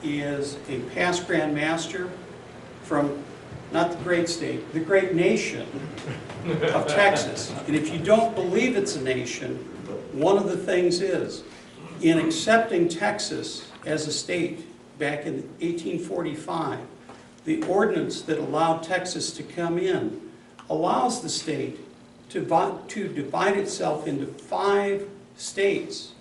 is a past Grand Master from, not the great state, the great nation of Texas. And if you don't believe it's a nation, one of the things is, in accepting Texas as a state back in 1845, the ordinance that allowed Texas to come in allows the state to divide itself into 5 states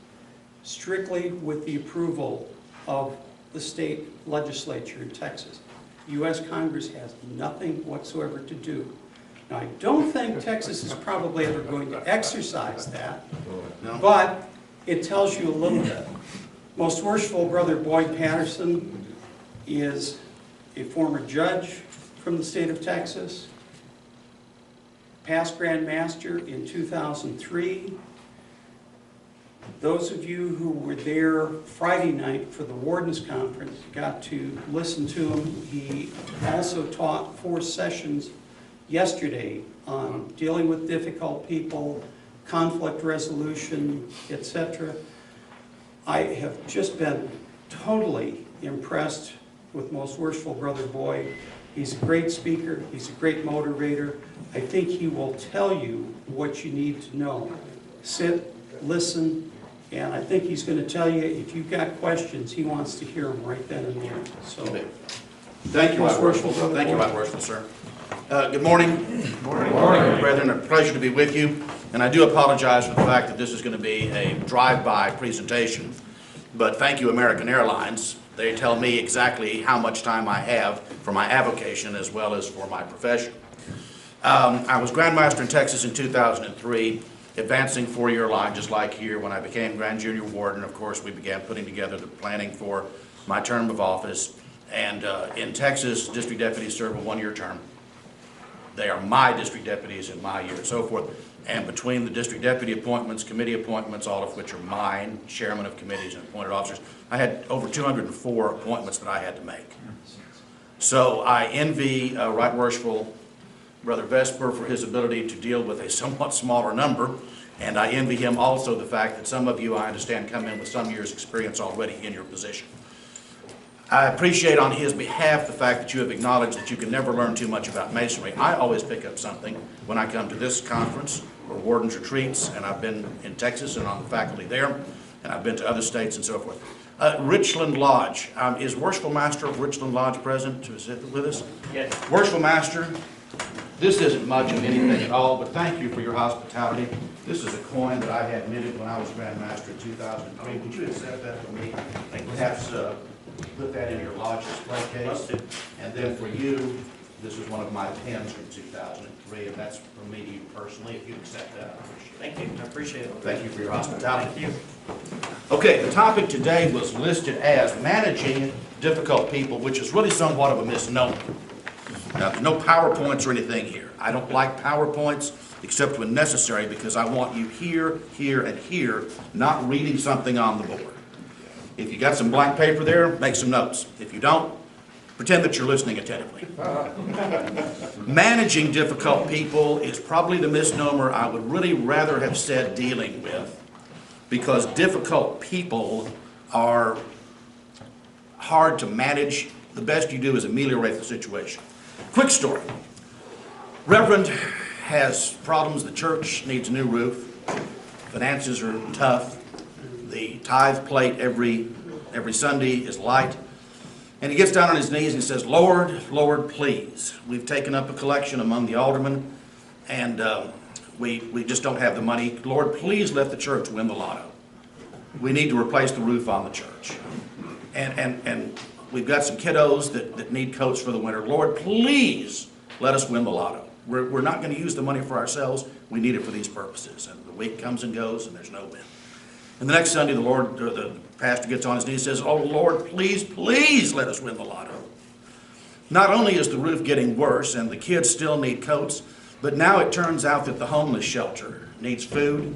strictly with the approval of the state legislature in Texas. U.S. Congress has nothing whatsoever to do. Now, I don't think Texas is probably ever going to exercise that, but it tells you a little bit. Most worshipful Brother Boyd Patterson is a former judge from the state of Texas, past Grand Master in 2003. Those of you who were there Friday night for the Warden's Conference got to listen to him. He also taught 4 sessions yesterday on dealing with difficult people, conflict resolution, etc. I have just been totally impressed with Most Worshipful Brother Boyd. He's a great speaker. He's a great motivator. I think he will tell you what you need to know. Sit, listen, and I think he's going to tell you if you've got questions, he wants to hear them right then and there. So, thank you, Most Worshipful. Thank you, Most Worshipful, sir. Good morning. Good morning. Brethren, a pleasure to be with you. And I do apologize for the fact that this is going to be a drive-by presentation. But thank you, American Airlines. They tell me exactly how much time I have for my avocation as well as for my profession. I was Grand Master in Texas in 2003, advancing 4-year line just like here. When I became Grand Junior Warden, of course, we began putting together the planning for my term of office. And in Texas, district deputies serve a 1-year term. They are my district deputies in my year and so forth. And between the district deputy appointments, committee appointments, all of which are mine, chairman of committees and appointed officers, I had over 204 appointments that I had to make. So I envy Right Worshipful Brother Vesper for his ability to deal with a somewhat smaller number. And I envy him also the fact that some of you, I understand, come in with some years' experience already in your position. I appreciate on his behalf the fact that you have acknowledged that you can never learn too much about Masonry. I always pick up something when I come to this conference or Warden's Retreats, and I've been in Texas and on the faculty there, and I've been to other states and so forth. Richland Lodge. Is Worshipful Master of Richland Lodge present? Is it with us? Yes. Worshipful Master, this isn't much of anything at all, but thank you for your hospitality. This is a coin that I had minted when I was Grand Master in 2003. Would you accept that for me? Perhaps put that in your lodge display case. And then for you, this is one of my pens from 2003, and that's from me to you personally. If you accept that, I appreciate it. Thank you. I appreciate it. Thank you for your hospitality. Thank you. Okay, the topic today was listed as managing difficult people, which is really somewhat of a misnomer. Now, there's no PowerPoints or anything here. I don't like PowerPoints except when necessary because I want you here, here, and here, not reading something on the board. If you got some blank paper there, make some notes. If you don't, pretend that you're listening attentively. Managing difficult people is probably the misnomer I would really rather have said dealing with, because difficult people are hard to manage. The best you do is ameliorate the situation. Quick story. Reverend has problems. The church needs a new roof. Finances are tough. The tithe plate every Sunday is light. And he gets down on his knees and he says, Lord, Lord, please. We've taken up a collection among the aldermen, and we just don't have the money. Lord, please let the church win the lotto. We need to replace the roof on the church. And we've got some kiddos that need coats for the winter. Lord, please let us win the lotto. We're not going to use the money for ourselves. We need it for these purposes. And the week comes and goes, and there's no win. And the next Sunday, the pastor gets on his knees and says, oh, Lord, please, please let us win the lotto. Not only is the roof getting worse and the kids still need coats, but now it turns out that the homeless shelter needs food.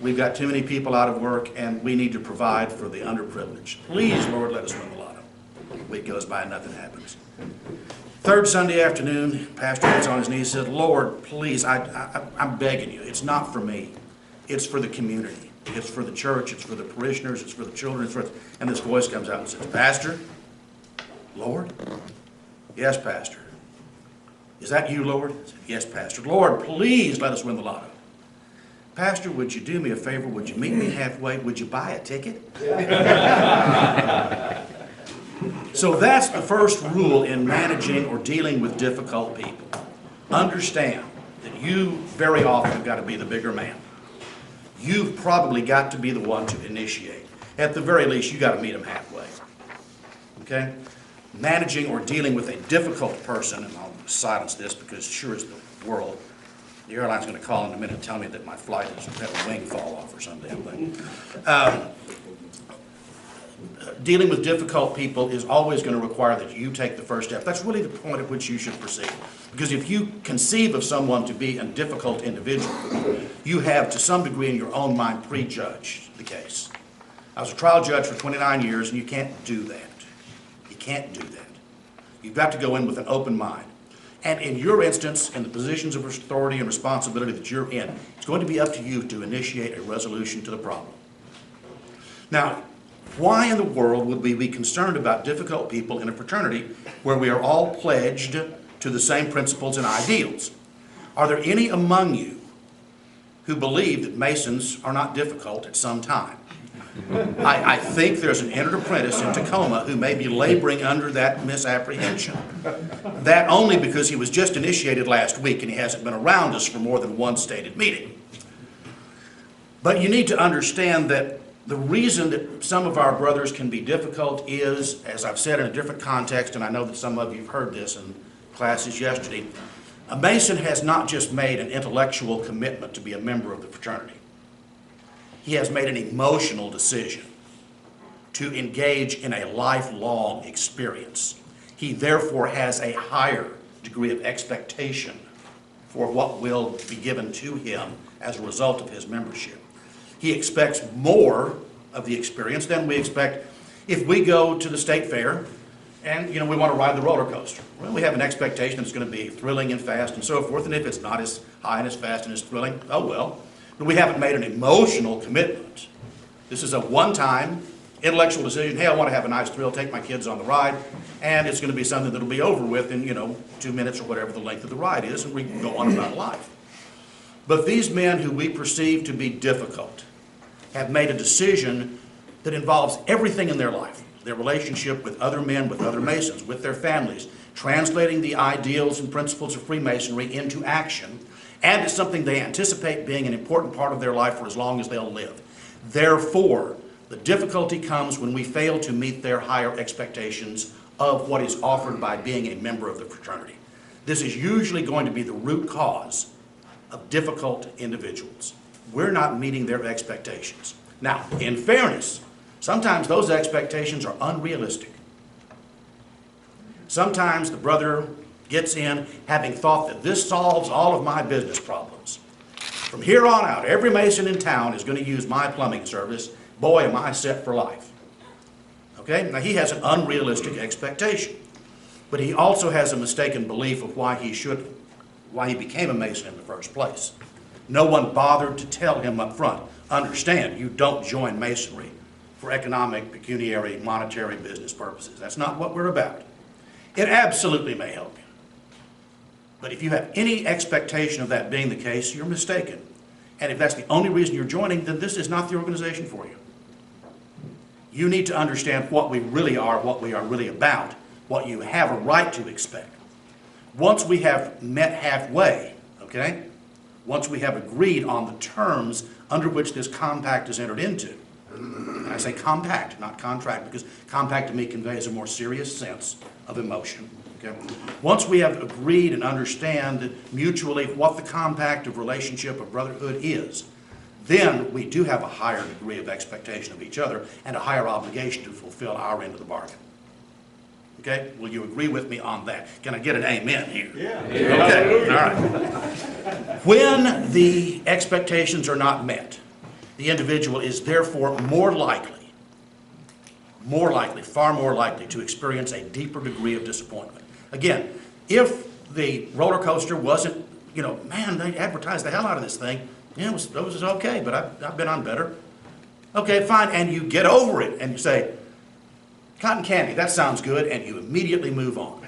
We've got too many people out of work, and we need to provide for the underprivileged. Please, Lord, let us win the lotto. A week goes by and nothing happens. Third Sunday afternoon, pastor gets on his knees and says, Lord, please, I'm begging you. It's not for me. It's for the community. It's for the church. It's for the parishioners. It's for the children. And this voice comes out and says, Pastor, Lord? Yes, Pastor. Is that you, Lord? I said, yes, Pastor. Lord, please let us win the lotto. Pastor, would you do me a favor? Would you meet me halfway? Would you buy a ticket? So that's the first rule in managing or dealing with difficult people. Understand that you very often have got to be the bigger man. You've probably got to be the one to initiate. At the very least, you got to meet them halfway. Okay? Managing or dealing with a difficult person, and I'll silence this because sure as the world, the airline's going to call in a minute and tell me that my flight has had a wing fall off or some damn thing. Dealing with difficult people is always going to require that you take the first step. That's really the point at which you should proceed. Because if you conceive of someone to be a difficult individual, you have to some degree in your own mind prejudged the case. I was a trial judge for 29 years and you can't do that. You can't do that. You've got to go in with an open mind. And in your instance, in the positions of authority and responsibility that you're in, it's going to be up to you to initiate a resolution to the problem. Now, why in the world would we be concerned about difficult people in a fraternity where we are all pledged to the same principles and ideals? Are there any among you who believe that Masons are not difficult at some time? I think there's an entered apprentice in Tacoma who may be laboring under that misapprehension. That only because he was just initiated last week and he hasn't been around us for more than one stated meeting. But you need to understand that the reason that some of our brothers can be difficult is, as I've said in a different context, and I know that some of you have heard this in classes yesterday, a Mason has not just made an intellectual commitment to be a member of the fraternity. He has made an emotional decision to engage in a lifelong experience. He therefore has a higher degree of expectation for what will be given to him as a result of his membership. He expects more of the experience than we expect if we go to the state fair and we want to ride the roller coaster. Well, we have an expectation it's going to be thrilling and fast and so forth, and if it's not as high and as fast and as thrilling, oh well. But we haven't made an emotional commitment. This is a one-time intellectual decision. Hey, I want to have a nice thrill, take my kids on the ride, and it's going to be something that'll be over with in 2 minutes or whatever the length of the ride is, and we can go on about life. But these men who we perceive to be difficult have made a decision that involves everything in their life. Their relationship with other men, with other Masons, with their families, translating the ideals and principles of Freemasonry into action, and it's something they anticipate being an important part of their life for as long as they'll live. Therefore, the difficulty comes when we fail to meet their higher expectations of what is offered by being a member of the fraternity. This is usually going to be the root cause of difficult individuals. We're not meeting their expectations. Now, in fairness, sometimes those expectations are unrealistic. Sometimes the brother gets in having thought that this solves all of my business problems. From here on out, every Mason in town is going to use my plumbing service. Boy, am I set for life. Okay? Now, he has an unrealistic expectation. But he also has a mistaken belief of why he became a Mason in the first place. No one bothered to tell him up front, understand, you don't join Masonry for economic, pecuniary, monetary business purposes. That's not what we're about. It absolutely may help you. But if you have any expectation of that being the case, you're mistaken. And if that's the only reason you're joining, then this is not the organization for you. You need to understand what we really are, what we are really about, what you have a right to expect. Once we have met halfway, okay, once we have agreed on the terms under which this compact is entered into, and I say compact, not contract, because compact to me conveys a more serious sense of emotion. Okay? Once we have agreed and understand mutually what the compact of relationship of brotherhood is, then we do have a higher degree of expectation of each other and a higher obligation to fulfill our end of the bargain. Okay? Will you agree with me on that? Can I get an amen here? Yeah. Okay, all right. When the expectations are not met, the individual is therefore more likely, far more likely to experience a deeper degree of disappointment. Again, if the roller coaster wasn't, man, they advertised the hell out of this thing. Yeah, it was okay, but I've been on better. Okay, fine, and you get over it and you say, Cotton candy, that sounds good, and you immediately move on.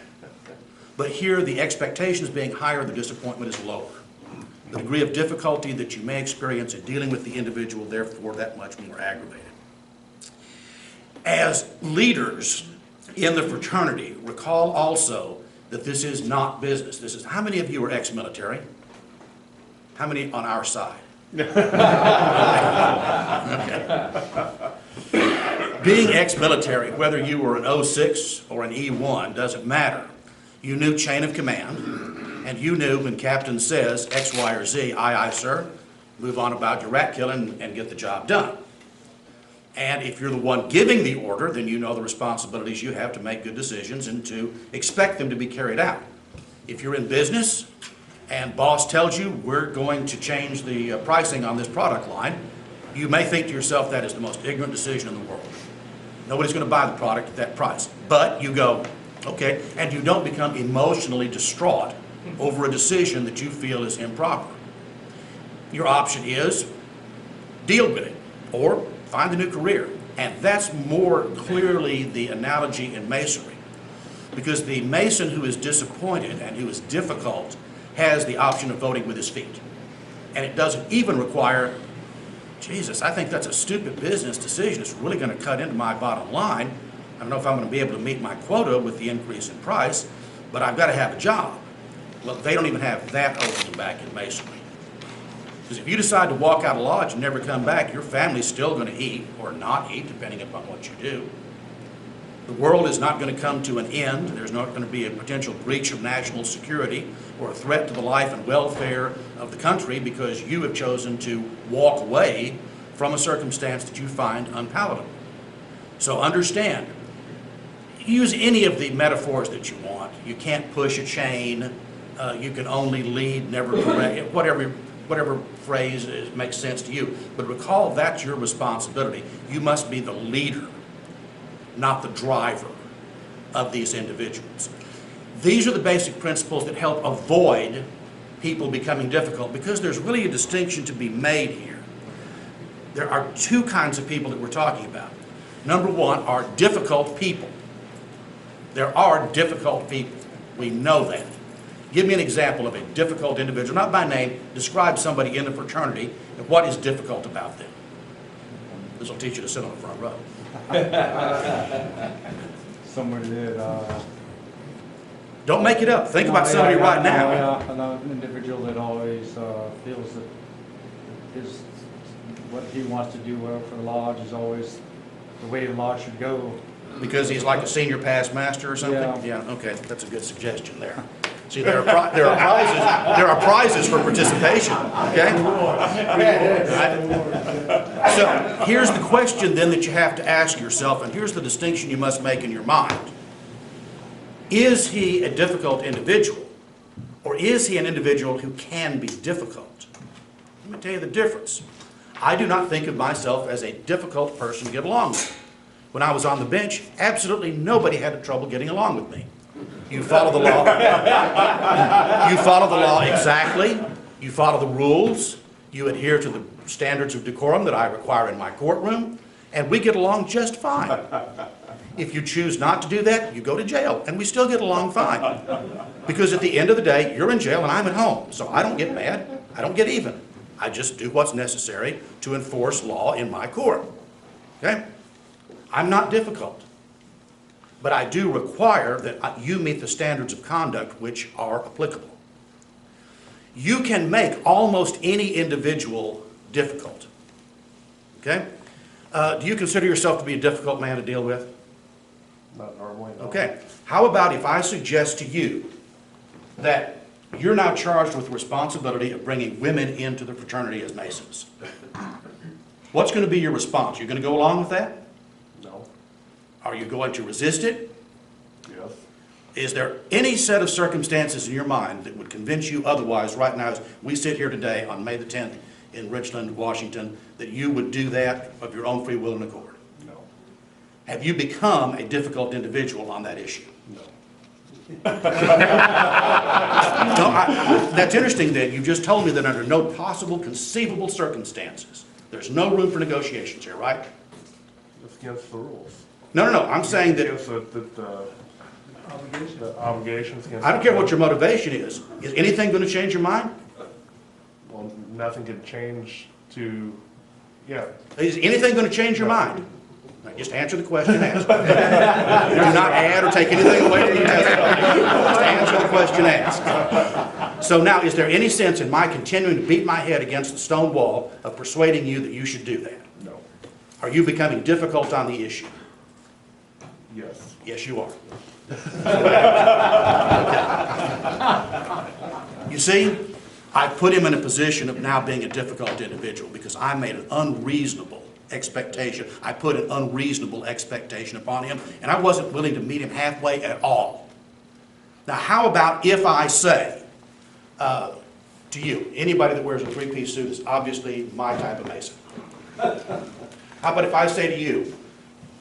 But here, the expectations being higher, the disappointment is lower. The degree of difficulty that you may experience in dealing with the individual, therefore, that much more aggravated. As leaders in the fraternity, recall also that this is not business. This is, how many of you are ex-military? How many on our side? Okay. Being ex-military, whether you were an 06 or an E1, doesn't matter. You knew chain of command, and you knew when captain says X, Y, or Z, aye, aye, sir, move on about your rat killing and get the job done. And if you're the one giving the order, then you know the responsibilities you have to make good decisions and to expect them to be carried out. If you're in business and boss tells you we're going to change the pricing on this product line, you may think to yourself that is the most ignorant decision in the world. Nobody's going to buy the product at that price. But you go, okay, and you don't become emotionally distraught over a decision that you feel is improper. Your option is deal with it or find a new career. And that's more clearly the analogy in masonry. Because the mason who is disappointed and who is difficult has the option of voting with his feet. And it doesn't even require, Jesus, I think that's a stupid business decision. It's really going to cut into my bottom line. I don't know if I'm going to be able to meet my quota with the increase in price, but I've got to have a job. Well, they don't even have that over the back in masonry. Because if you decide to walk out of lodge and never come back, your family's still going to eat or not eat, depending upon what you do. The world is not going to come to an end. There's not going to be a potential breach of national security or a threat to the life and welfare of the country because you have chosen to walk away from a circumstance that you find unpalatable. So understand, use any of the metaphors that you want. You can't push a chain. You can only lead, never correct, whatever phrase makes sense to you. But recall that's your responsibility. You must be the leader, not the driver of these individuals. These are the basic principles that help avoid people becoming difficult, because there's really a distinction to be made here. There are two kinds of people that we're talking about. Number one are difficult people. There are difficult people. We know that. Give me an example of a difficult individual, not by name. Describe somebody in the fraternity and what is difficult about them. This will teach you to sit on the front row. Somebody that Don't make it up. Think about somebody right now. An individual that always feels that what he wants to do for the lodge is always the way the lodge should go. Because he's like a senior past master or something? Yeah. Okay, that's a good suggestion there. See, there are prizes for participation, okay? So here's the question then that you have to ask yourself, and here's the distinction you must make in your mind. Is he a difficult individual, or is he an individual who can be difficult? Let me tell you the difference. I do not think of myself as a difficult person to get along with. When I was on the bench, absolutely nobody had trouble getting along with me. You follow the law. You follow the law exactly. You follow the rules. You adhere to the standards of decorum that I require in my courtroom, and we get along just fine. If you choose not to do that, you go to jail, and we still get along fine. Because at the end of the day, you're in jail and I'm at home, so I don't get mad. I don't get even. I just do what's necessary to enforce law in my court. Okay? I'm not difficult. But I do require that you meet the standards of conduct which are applicable. You can make almost any individual difficult. Okay? Do you consider yourself to be a difficult man to deal with? Not normally. No. Okay. How about if I suggest to you that you're now charged with the responsibility of bringing women into the fraternity as Masons? What's going to be your response? You're going to go along with that? No. Are you going to resist it? Yes. Is there any set of circumstances in your mind that would convince you otherwise right now as we sit here today on May the 10th in Richland, Washington, that you would do that of your own free will and accord? No. Have you become a difficult individual on that issue? No. That's interesting that you just told me that under no possible conceivable circumstances, there's no room for negotiations here, right? It's against the rules. No, I'm saying that, Against the obligations against. I don't care what your motivation is. Is anything going to change your mind? Well, nothing could change to, yeah. Is anything going to change your mind? Now, just answer the question asked. Do not add or take anything away from the testimony. Just answer the question asked. So now, is there any sense in my continuing to beat my head against the stone wall of persuading you that you should do that? No. Are you becoming difficult on the issue? Yes. Yes, you are. You see, I put him in a position of now being a difficult individual because I made an unreasonable expectation. I put an unreasonable expectation upon him, and I wasn't willing to meet him halfway at all. Now, how about if I say to you, anybody that wears a three-piece suit is obviously my type of Mason. How about if I say to you,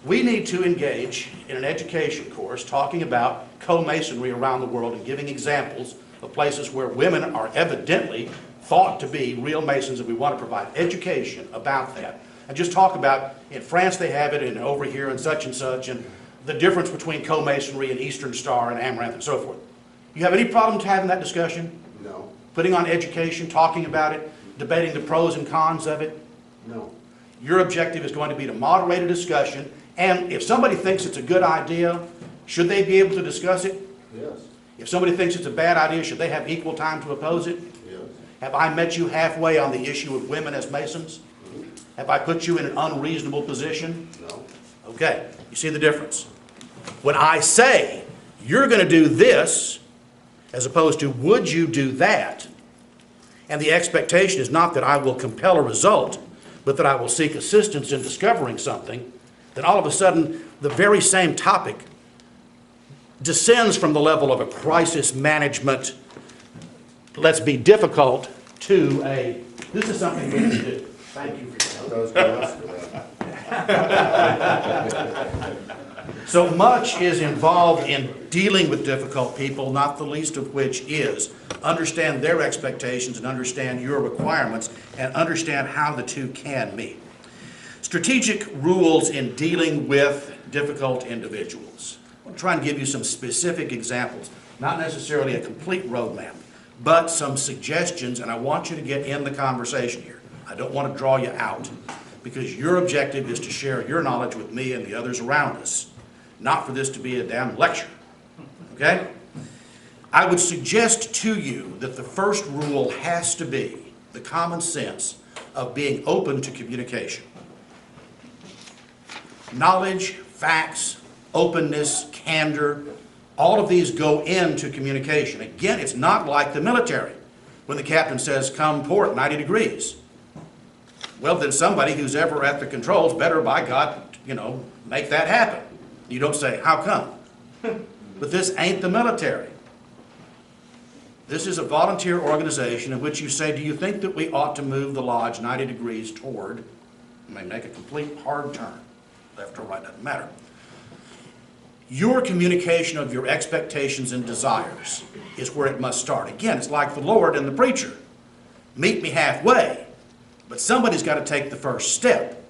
we need to engage in an education course talking about co-masonry around the world and giving examples of places where women are evidently thought to be real Masons, and we want to provide education about that. And just talk about, in France they have it, and over here and such, and the difference between co-masonry and Eastern Star and Amaranth and so forth. You have any problem having that discussion? No. Putting on education, talking about it, debating the pros and cons of it? No. Your objective is going to be to moderate a discussion, and if somebody thinks it's a good idea, should they be able to discuss it? Yes. If somebody thinks it's a bad idea, should they have equal time to oppose it? Yes. Have I met you halfway on the issue of women as Masons? Have I put you in an unreasonable position? No. Okay, you see the difference. When I say, you're going to do this, as opposed to, would you do that? And the expectation is not that I will compel a result, but that I will seek assistance in discovering something, then all of a sudden, the very same topic descends from the level of a crisis management, let's be difficult, to a, this is something we can do. Thank you for your help. So much is involved in dealing with difficult people, not the least of which is understand their expectations and understand your requirements and understand how the two can meet. Strategic rules in dealing with difficult individuals. I'm trying to give you some specific examples, not necessarily a complete roadmap, but some suggestions, and I want you to get in the conversation here. I don't want to draw you out, because your objective is to share your knowledge with me and the others around us, not for this to be a damn lecture, okay? I would suggest to you that the first rule has to be the common sense of being open to communication. Knowledge, facts, openness, candor, all of these go into communication. Again, it's not like the military. When the captain says, come port 90 degrees. Well, then somebody who's ever at the controls better, by God, make that happen. You don't say, how come? But this ain't the military. This is a volunteer organization in which you say, do you think that we ought to move the lodge 90 degrees toward, you may make a complete hard turn, left or right, doesn't matter. Your communication of your expectations and desires is where it must start. Again, it's like the Lord and the preacher. Meet me halfway, but somebody's got to take the first step.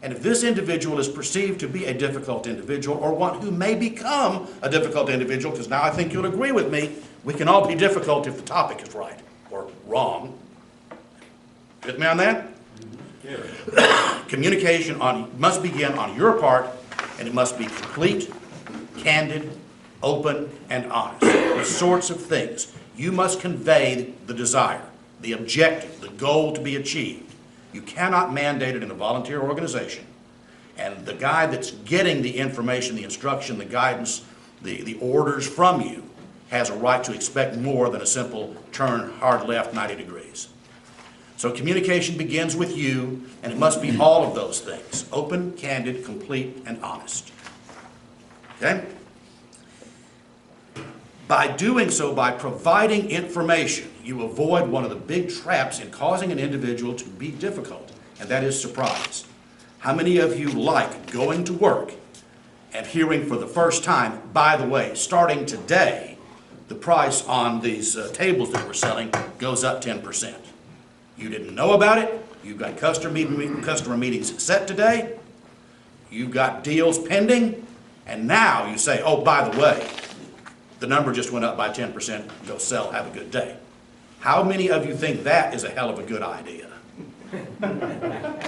And if this individual is perceived to be a difficult individual, or one who may become a difficult individual, because now I think you'll agree with me, we can all be difficult if the topic is right or wrong. With me on that? Yeah. Communication must begin on your part, and it must be complete, candid, open, and honest. The sorts of things. You must convey the desire, the objective, the goal to be achieved. You cannot mandate it in a volunteer organization. And the guy that's getting the information, the instruction, the guidance, the orders from you has a right to expect more than a simple turn hard left 90 degrees. So communication begins with you, and it must be all of those things. Open, candid, complete, and honest. Okay? By doing so, by providing information, you avoid one of the big traps in causing an individual to be difficult, and that is surprise. How many of you like going to work and hearing for the first time, by the way, starting today, the price on these tables that we're selling goes up 10%. You didn't know about it. You've got customer meetings set today. you've got deals pending, and now you say, oh, by the way, the number just went up by 10%, go sell, have a good day. How many of you think that is a hell of a good idea?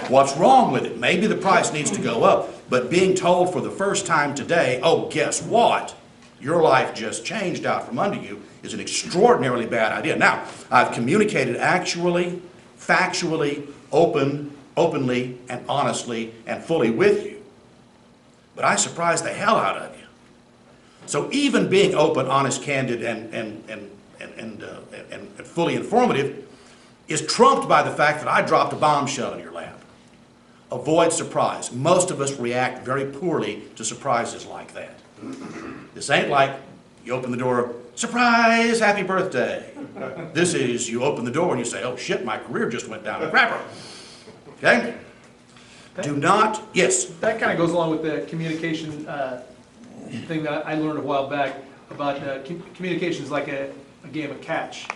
What's wrong with it? Maybe the price needs to go up, but being told for the first time today, oh, guess what? Your life just changed out from under you is an extraordinarily bad idea. Now, I've communicated actually, factually, openly, and honestly, and fully with you. But I surprised the hell out of you. So even being open, honest, candid, and fully informative is trumped by the fact that I dropped a bombshell in your lap. Avoid surprise. Most of us react very poorly to surprises like that. This ain't like you open the door, surprise, happy birthday. This is you open the door and you say, oh shit, my career just went down the crapper. Okay? Do not, yes. That kind of goes along with the communication thing that I learned a while back about communication is like a game of catch.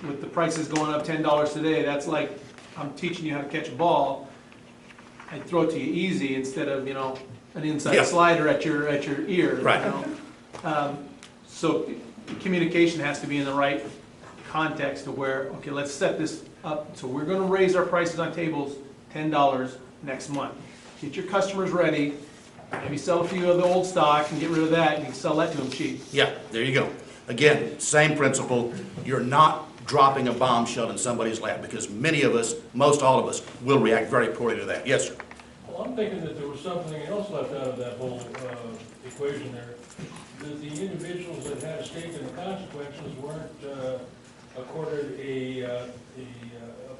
With the prices going up $10 today, that's like I'm teaching you how to catch a ball. I throw it to you easy instead of, an inside slider at your ear. Right. So communication has to be in the right context to where, okay, let's set this up. So we're going to raise our prices on tables $10 next month. Get your customers ready. Maybe sell a few of the old stock and get rid of that. You can sell that to them cheap. Yeah, there you go. Again, same principle. You're not dropping a bombshell in somebody's lap because many of us, most all of us, will react very poorly to that. Yes, sir. Well, I'm thinking that there was something else left out of that whole equation there. That the individuals that had a stake in the consequences weren't accorded a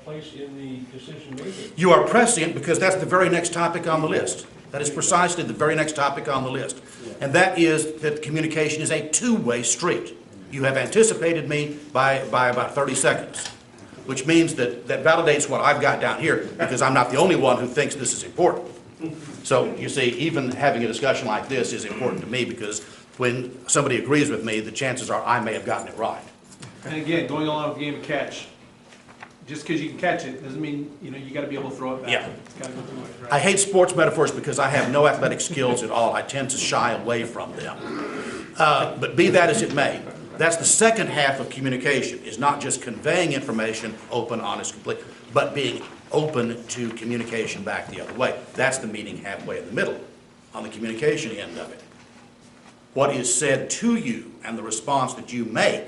place in the decision making. You are prescient because that's the very next topic on the list. That is precisely the very next topic on the list. And that is that communication is a two-way street. You have anticipated me by about 30 seconds, which means that validates what I've got down here because I'm not the only one who thinks this is important. So you see, even having a discussion like this is important to me because when somebody agrees with me, the chances are I may have gotten it right. And again, going along with the game of catch, just because you can catch it doesn't mean, you got to be able to throw it back. Yeah. It's got to go through it, right? I hate sports metaphors because I have no athletic skills at all. I tend to shy away from them. But be that as it may, that's the second half of communication, is not just conveying information, open, honest, complete, but being open to communication back the other way. That's the meeting halfway in the middle, on the communication end of it. What is said to you and the response that you make,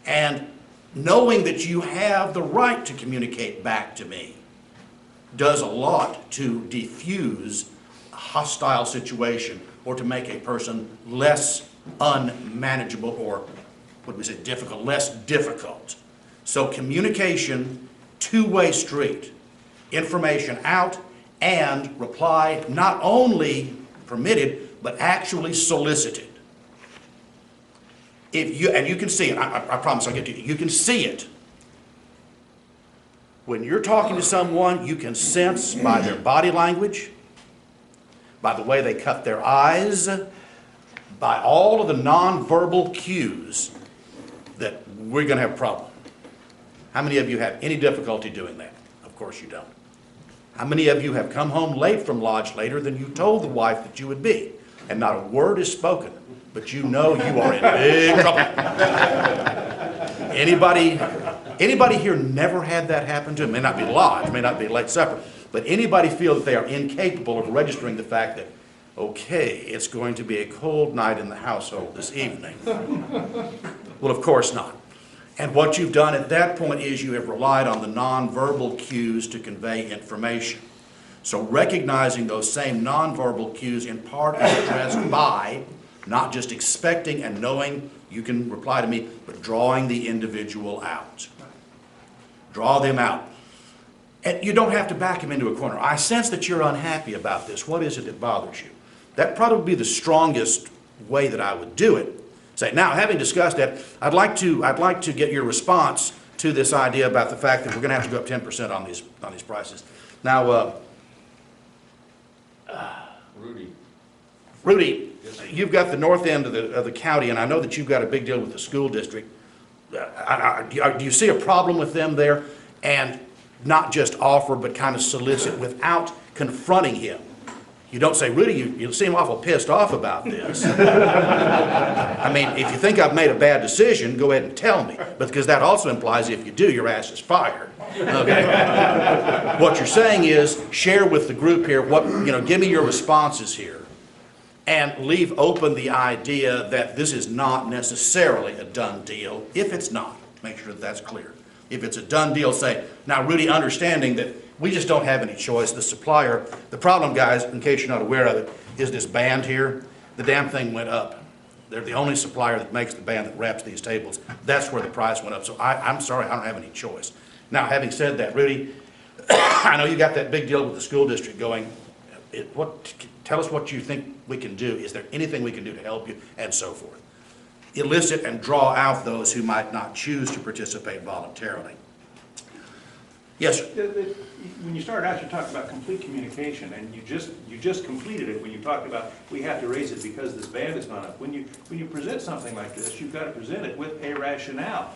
and knowing that you have the right to communicate back to me does a lot to diffuse a hostile situation or to make a person less unmanageable or, what do we say, difficult, less difficult. So communication, two-way street, information out and reply not only permitted but actually solicited. If you, and you can see it, I promise I'll get to you, you can see it. When you're talking to someone, you can sense by their body language, by the way they cut their eyes, by all of the nonverbal cues that we're going to have a problem. How many of you have any difficulty doing that? Of course you don't. How many of you have come home late from lodge later than you told the wife that you would be, and not a word is spoken, but you know you are in big trouble? Anybody here never had that happen to them? May not be lodge, may not be late supper, but anybody feel that they are incapable of registering the fact that, okay, it's going to be a cold night in the household this evening? Well, of course not. And what you've done at that point is you have relied on the nonverbal cues to convey information. So recognizing those same nonverbal cues in part is addressed by not just expecting and knowing you can reply to me, but drawing the individual out. Draw them out. And you don't have to back them into a corner. I sense that you're unhappy about this. What is it that bothers you? That'd probably be the strongest way that I would do it. Say, now, having discussed that, I'd like to get your response to this idea about the fact that we're going to have to go up 10% on these prices. Now, Rudy, you've got the north end of the county, and I know that you've got a big deal with the school district. Do you see a problem with them there? And not just offer, but kind of solicit without confronting him. You don't say, Rudy, you seem awful pissed off about this. I mean, if you think I've made a bad decision, go ahead and tell me. Because that also implies if you do, your ass is fired. Okay? What you're saying is, share with the group here, give me your responses here. And leave open the idea that this is not necessarily a done deal. If it's not, make sure that that's clear. If it's a done deal, say, now Rudy, understanding that we just don't have any choice. The supplier, the problem, guys, in case you're not aware of it, is this band here. The damn thing went up. They're the only supplier that makes the band that wraps these tables. That's where the price went up. So I'm sorry, I don't have any choice. Now, having said that, Rudy, I know you got that big deal with the school district going. Tell us what you think we can do. Is there anything we can do to help you? And so forth. Elicit and draw out those who might not choose to participate voluntarily. Yes, sir. When you started out, you talked about complete communication, and you just completed it when you talked about we have to raise it because this band is not up. When you present something like this, you've got to present it with a rationale.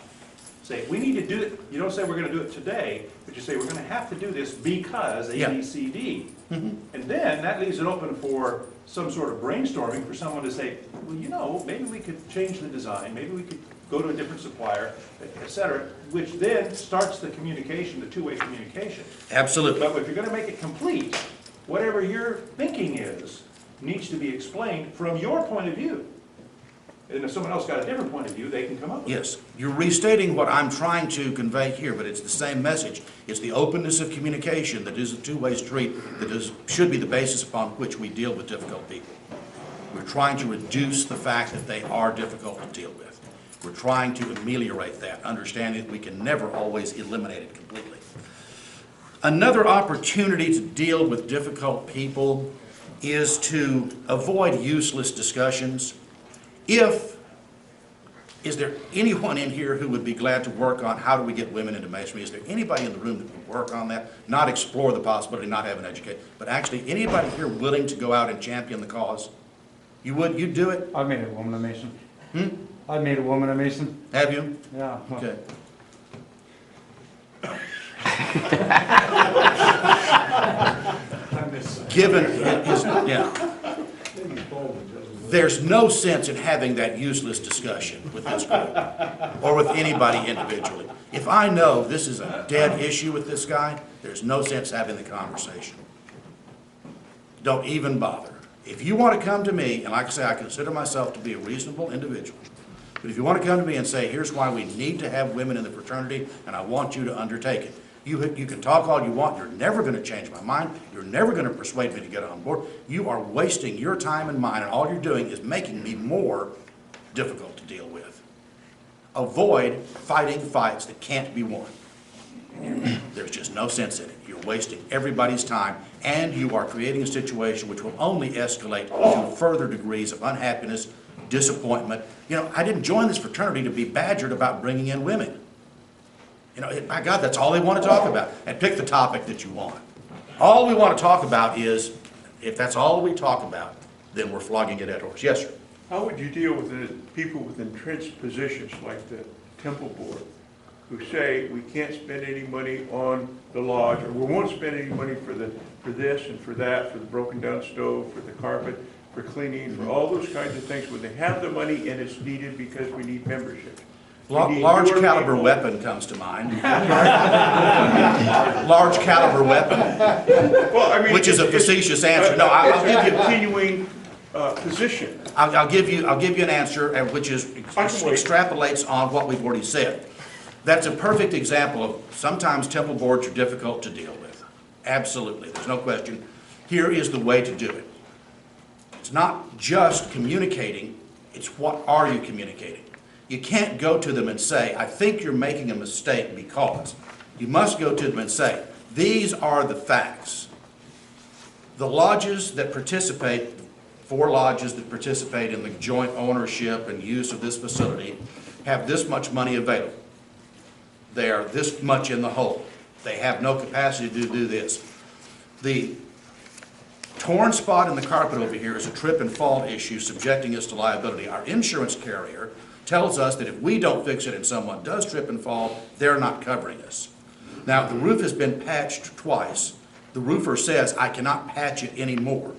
Say, we need to do it. You don't say we're going to do it today, but you say we're going to have to do this because A, B, C, D. And then that leaves it open for some sort of brainstorming for someone to say, well, maybe we could change the design, maybe we could go to a different supplier, et cetera, which then starts the communication, the two-way communication. Absolutely. But if you're going to make it complete, whatever your thinking is needs to be explained from your point of view. And if someone else got a different point of view, they can come up with it. Yes, you're restating what I'm trying to convey here, but it's the same message. It's the openness of communication that is a two-way street that should be the basis upon which we deal with difficult people. We're trying to reduce the fact that they are difficult to deal with. We're trying to ameliorate that, understanding that we can never always eliminate it completely. Another opportunity to deal with difficult people is to avoid useless discussions. Is there anyone in here who would be glad to work on how do we get women into masonry? Is there anybody in the room that would work on that? Not explore the possibility, not have an education, but actually anybody here willing to go out and champion the cause? You'd do it? I've made a woman a mason. I've made a woman a mason. Have you? Yeah. Okay. Given his, there's no sense in having that useless discussion with this group or with anybody individually. If I know this is a dead issue with this guy, there's no sense having the conversation. Don't even bother. If you want to come to me, and like I say, I consider myself to be a reasonable individual, but if you want to come to me and say, here's why we need to have women in the fraternity, and I want you to undertake it, you can talk all you want. You're never going to change my mind. You're never going to persuade me to get on board. You are wasting your time and mine, and all you're doing is making me more difficult to deal with. Avoid fighting fights that can't be won. There's just no sense in it. You're wasting everybody's time, and you are creating a situation which will only escalate to further degrees of unhappiness, disappointment. I didn't join this fraternity to be badgered about bringing in women. My God, that's all they want to talk about. And pick the topic that you want. All we want to talk about is, if that's all we talk about, then we're flogging a dead horse. Yes, sir. How would you deal with the people with entrenched positions like the Temple Board who say we can't spend any money on the lodge, or we won't spend any money for this and for that, for the broken down stove, for the carpet, for cleaning, for all those kinds of things, when they have the money and it's needed because we need membership? Large caliber weapon comes to mind. Large caliber weapon, Well, I mean, which is a facetious answer. No, I'll give it's a you. continuing position. I'll give you an answer, which extrapolates on what we've already said. That's a perfect example of sometimes temple boards are difficult to deal with. Absolutely, there's no question. Here is the way to do it. It's not just communicating, it's what are you communicating. You can't go to them and say, I think you're making a mistake because. You must go to them and say, these are the facts. The lodges that participate, 4 lodges that participate in the joint ownership and use of this facility have this much money available. They are this much in the hole. They have no capacity to do this. The torn spot in the carpet over here is a trip and fall issue subjecting us to liability. Our insurance carrier tells us that if we don't fix it and someone does trip and fall, they're not covering us. Now, the roof has been patched twice. the roofer says, I cannot patch it anymore.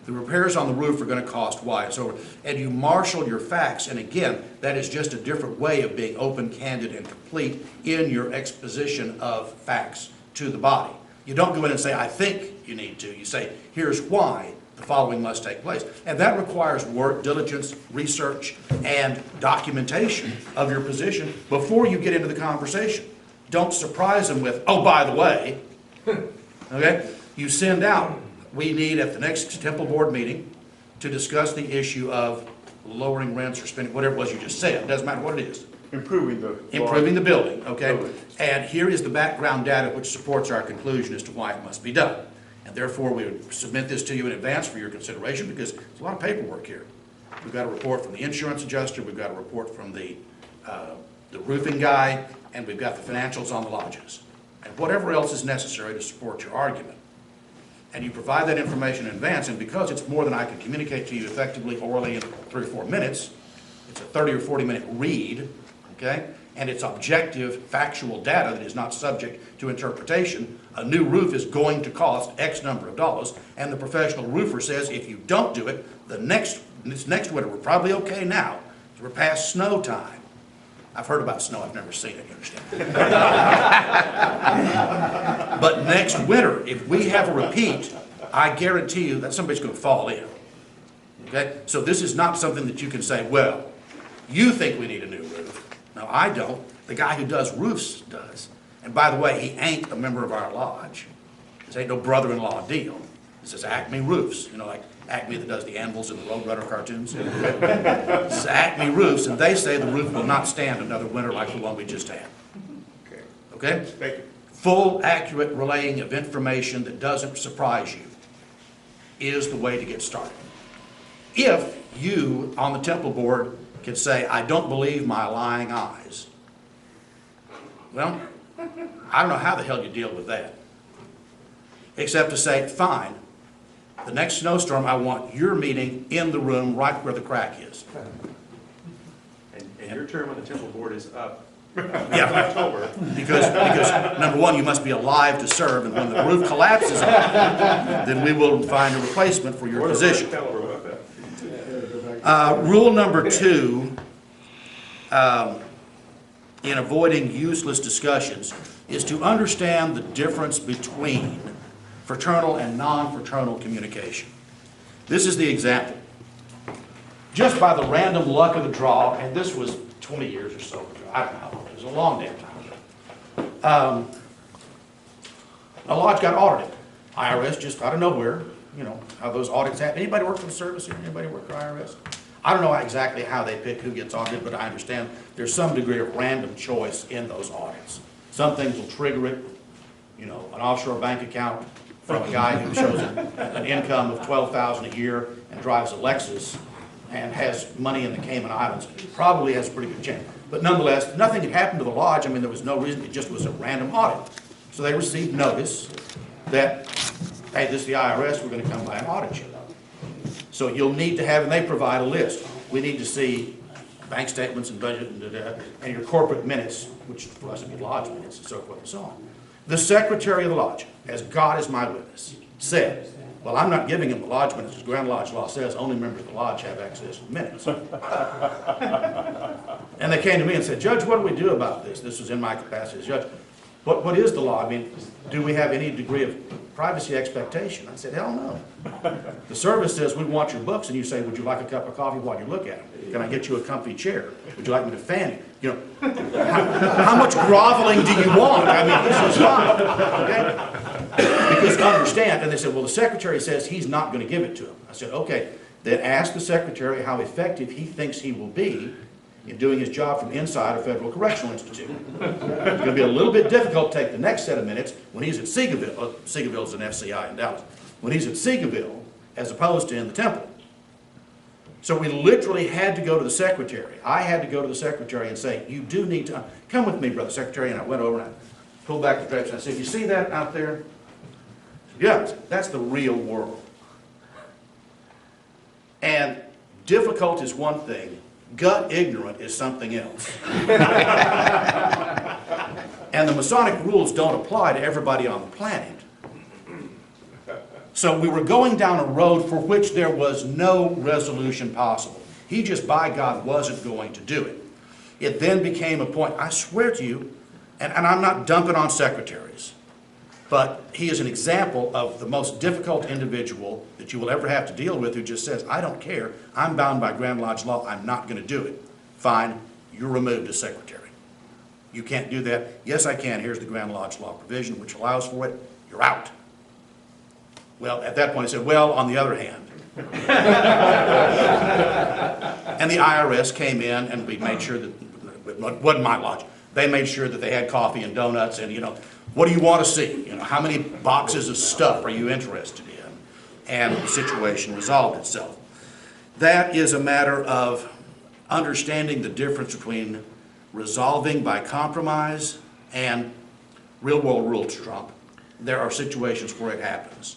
The repairs on the roof are going to cost Y. So, and you marshal your facts, and again, that is just a different way of being open, candid, and complete in your exposition of facts to the body. You don't go in and say, I think you need to. You say, here's why the following must take place. And that requires work, diligence, research, and documentation of your position before you get into the conversation. Don't surprise them with, oh, by the way, okay? You send out, we need at the next Temple Board meeting to discuss the issue of lowering rents or spending, whatever it was you just said. It doesn't matter what it is. Improving the. Improving the building, okay? Building. And here is the background data which supports our conclusion as to why it must be done. And therefore, we would submit this to you in advance for your consideration because there's a lot of paperwork here. We've got a report from the insurance adjuster, we've got a report from the roofing guy, and we've got the financials on the lodges. And whatever else is necessary to support your argument. And you provide that information in advance, and because it's more than I can communicate to you effectively, orally, in 3 or 4 minutes, it's a 30 or 40-minute read, okay? And it's objective, factual data that is not subject to interpretation. A new roof is going to cost X number of dollars, and the professional roofer says if you don't do it, this next winter, we're probably okay now, we're past snow time. I've heard about snow, I've never seen it, you understand? But next winter, if we have a repeat, I guarantee you that somebody's going to fall in. Okay? So this is not something that you can say, well, you think we need a new roof. No, I don't. The guy who does roofs does. And by the way, he ain't a member of our lodge. This ain't no brother-in-law deal. This is Acme Roofs, you know, like Acme that does the anvils in the Roadrunner cartoons. This is Acme Roofs, and they say the roof will not stand another winter like the one we just had. Okay, Okay? thank you. Full, accurate relaying of information that doesn't surprise you is the way to get started. If you, on the Temple Board, can say, I don't believe my lying eyes, well, I don't know how the hell you deal with that. Except to say, fine, the next snowstorm, I want your meeting in the room right where the crack is. And your term on the Temple Board is up. Yeah, October. because number one, you must be alive to serve, and when the roof collapses, then we will find a replacement for your position. Rule number 2, in avoiding useless discussions, is to understand the difference between fraternal and non-fraternal communication. This is the example. Just by the random luck of the draw, and this was 20 years or so ago, I don't know, it was a long damn time ago. A lodge got audited. IRS just out of nowhere, you know, how those audits happen. Anybody work for the service here? Anybody work for IRS? I don't know exactly how they pick who gets audited, but I understand there's some degree of random choice in those audits. Some things will trigger it, you know, an offshore bank account from a guy who shows an income of $12,000 a year and drives a Lexus and has money in the Cayman Islands, probably has a pretty good chance. But nonetheless, nothing had happened to the lodge. I mean, there was no reason. It just was a random audit. So they received notice that, hey, this is the IRS, we're going to come by and audit you. So you'll need to have, and they provide a list. We need to see bank statements and budget and your corporate minutes, which for us would be lodge minutes and so forth and so on. The secretary of the lodge, as God is my witness, said, well, I'm not giving him the lodge minutes because Grand Lodge law says only members of the lodge have access to the minutes. And they came to me and said, Judge, what do we do about this? This was in my capacity as judge. What is the law? I mean, do we have any degree of privacy expectation? I said, hell no. The service says we want your books, and you say, would you like a cup of coffee while you look at them? Can I get you a comfy chair? Would you like me to fan you? You know, how much groveling do you want? I mean, this is fine, okay? Because understand, and they said, well, the secretary says he's not going to give it to him. I said, okay, then ask the secretary how effective he thinks he will be in doing his job from inside a federal correctional institute. It's going to be a little bit difficult to take the next set of minutes when he's at Seagoville. Seagoville's an FCI in Dallas. When he's at Seagoville, as opposed to in the Temple. So we literally had to go to the secretary. I had to go to the secretary and say, you do need to, come with me, brother secretary. And I went over and I pulled back the drapes and I said, you see that out there? Yeah, that's the real world. And difficult is one thing. Gut ignorant is something else. And the Masonic rules don't apply to everybody on the planet. So we were going down a road for which there was no resolution possible. He just, by God, wasn't going to do it. It then became a point, I swear to you, and I'm not dumping on secretaries, but he is an example of the most difficult individual that you will ever have to deal with, who just says, I don't care, I'm bound by Grand Lodge law, I'm not going to do it. Fine, you're removed as secretary. You can't do that. Yes, I can. Here's the Grand Lodge law provision, which allows for it. You're out. Well, at that point, he said, well, on the other hand. And the IRS came in and we made sure that, it wasn't my lodge, they made sure that they had coffee and donuts and, what do you want to see? How many boxes of stuff are you interested in? And the situation resolved itself. That is a matter of understanding the difference between resolving by compromise and real-world rules trump. There are situations where it happens.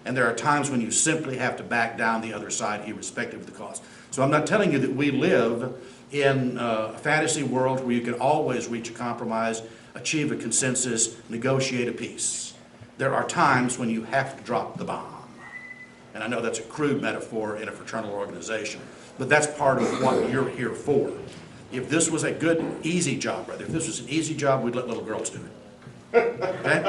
And there are times when you simply have to back down the other side irrespective of the cost. So I'm not telling you that we live in a fantasy world where you can always reach a compromise, achieve a consensus, negotiate a peace. There are times when you have to drop the bomb. And I know that's a crude metaphor in a fraternal organization, but that's part of what you're here for. If this was a good, easy job, brother, if this was an easy job, we'd let little girls do it. Okay?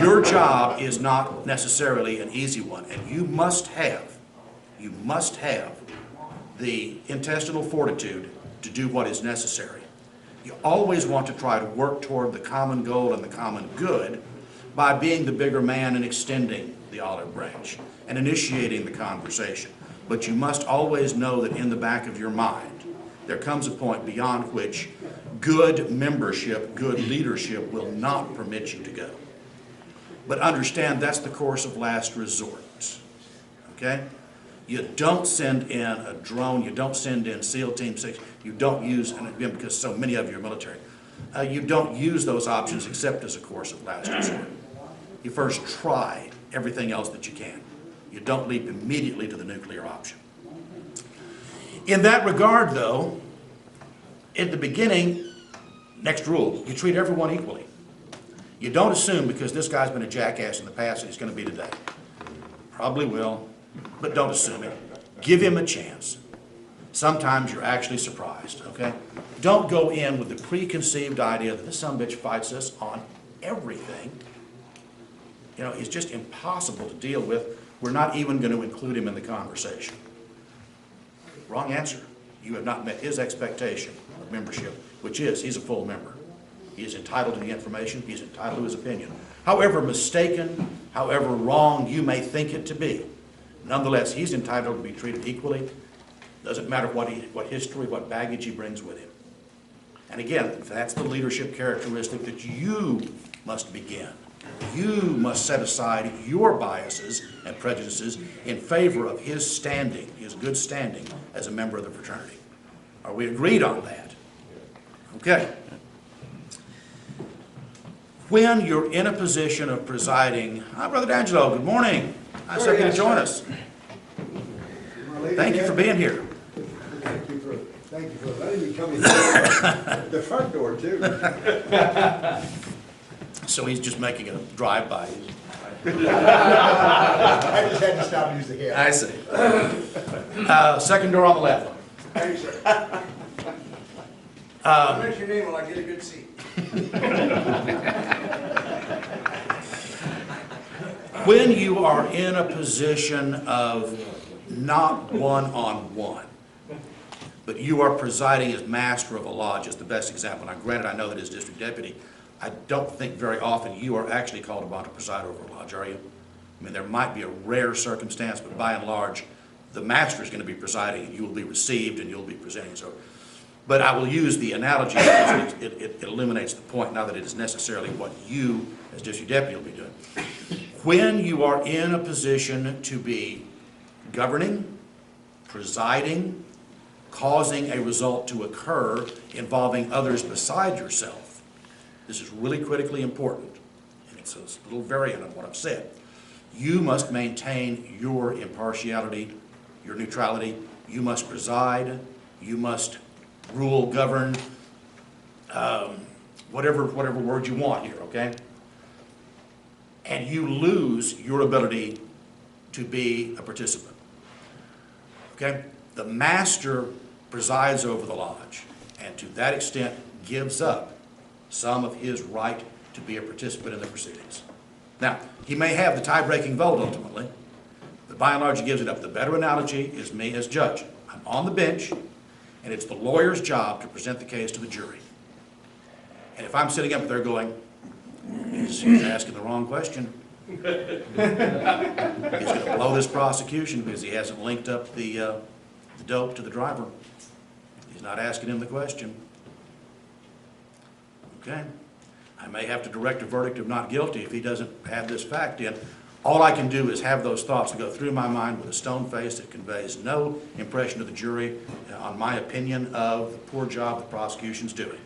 Your job is not necessarily an easy one, and you must have the intestinal fortitude to do what is necessary. You always want to try to work toward the common goal and the common good by being the bigger man and extending the olive branch and initiating the conversation. But you must always know that in the back of your mind, there comes a point beyond which good membership, good leadership will not permit you to go. But understand that's the course of last resort. Okay? You don't send in a drone, you don't send in SEAL Team 6, you don't use, and again, because so many of you are military, you don't use those options except as a course of last resort. You first try everything else that you can. You don't leap immediately to the nuclear option. In that regard, though, at the beginning, next rule, you treat everyone equally. You don't assume because this guy's been a jackass in the past that he's going to be today. Probably will, but don't assume it. Give him a chance. Sometimes you're actually surprised, okay? Don't go in with the preconceived idea that this sumbitch fights us on everything. It's just impossible to deal with. We're not even going to include him in the conversation. Wrong answer. You have not met his expectation of membership, which is he's a full member. He is entitled to the information. He's entitled to his opinion. However mistaken, however wrong you may think it to be, nonetheless, he's entitled to be treated equally. Doesn't matter what history, what baggage he brings with him. And again, that's the leadership characteristic that you must begin. You must set aside your biases and prejudices in favor of his standing, his good standing as a member of the fraternity. Are we agreed on that? Okay. When you're in a position of presiding, hi, Brother D'Angelo, good morning. Nice of you to join us. Thank you for being here. Thank you for letting me come in the front door, too. So he's just making a drive-by. I just had to stop and use the gas. I see. Second door on the left. Thank you, sir. Mention your name while I get a good seat. When you are in a position of not one-on-one, but you are presiding as master of a lodge, is the best example. Now, granted, I know that as district deputy, I don't think very often you are actually called upon to preside over a lodge, are you? I mean, there might be a rare circumstance, but by and large, the master is going to be presiding, and you will be received, and you'll be presenting. So, but I will use the analogy because it illuminates the point, not that it is necessarily what you, as district deputy, will be doing. When you are in a position to be governing, presiding, causing a result to occur involving others beside yourself, this is really critically important, and it's a little variant of what I've said. You must maintain your impartiality, your neutrality. You must preside. You must rule, govern, whatever word you want here, okay? and you lose your ability to be a participant. Okay? The master presides over the lodge, and to that extent gives up some of his right to be a participant in the proceedings. Now, he may have the tie-breaking vote ultimately, but by and large he gives it up. The better analogy is me as judge. I'm on the bench, and it's the lawyer's job to present the case to the jury. And if I'm sitting up there going, he's asking the wrong question, he's going to blow this prosecution because he hasn't linked up the dope to the driver. He's not asking him the question. Okay? I may have to direct a verdict of not guilty if he doesn't have this fact in. All I can do is have those thoughts go through my mind with a stone face that conveys no impression to the jury on my opinion of the poor job the prosecution's doing.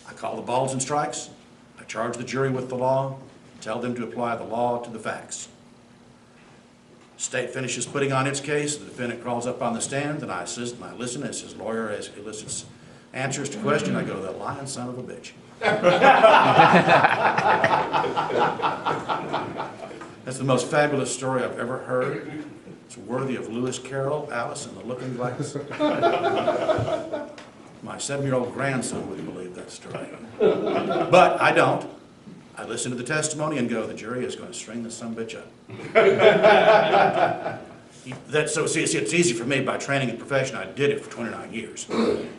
I call the balls and strikes. I charge the jury with the law, tell them to apply the law to the facts. State finishes putting on its case, the defendant crawls up on the stand, and I listen as his lawyer elicits answers to question. I go, that lying son of a bitch. That's the most fabulous story I've ever heard. It's worthy of Lewis Carroll, Alice in the Looking Glass. My 7-year-old grandson would believe that story. But I don't. I listen to the testimony and go, the jury is going to string this son of a bitch up. It's easy for me by training and profession. I did it for 29 years.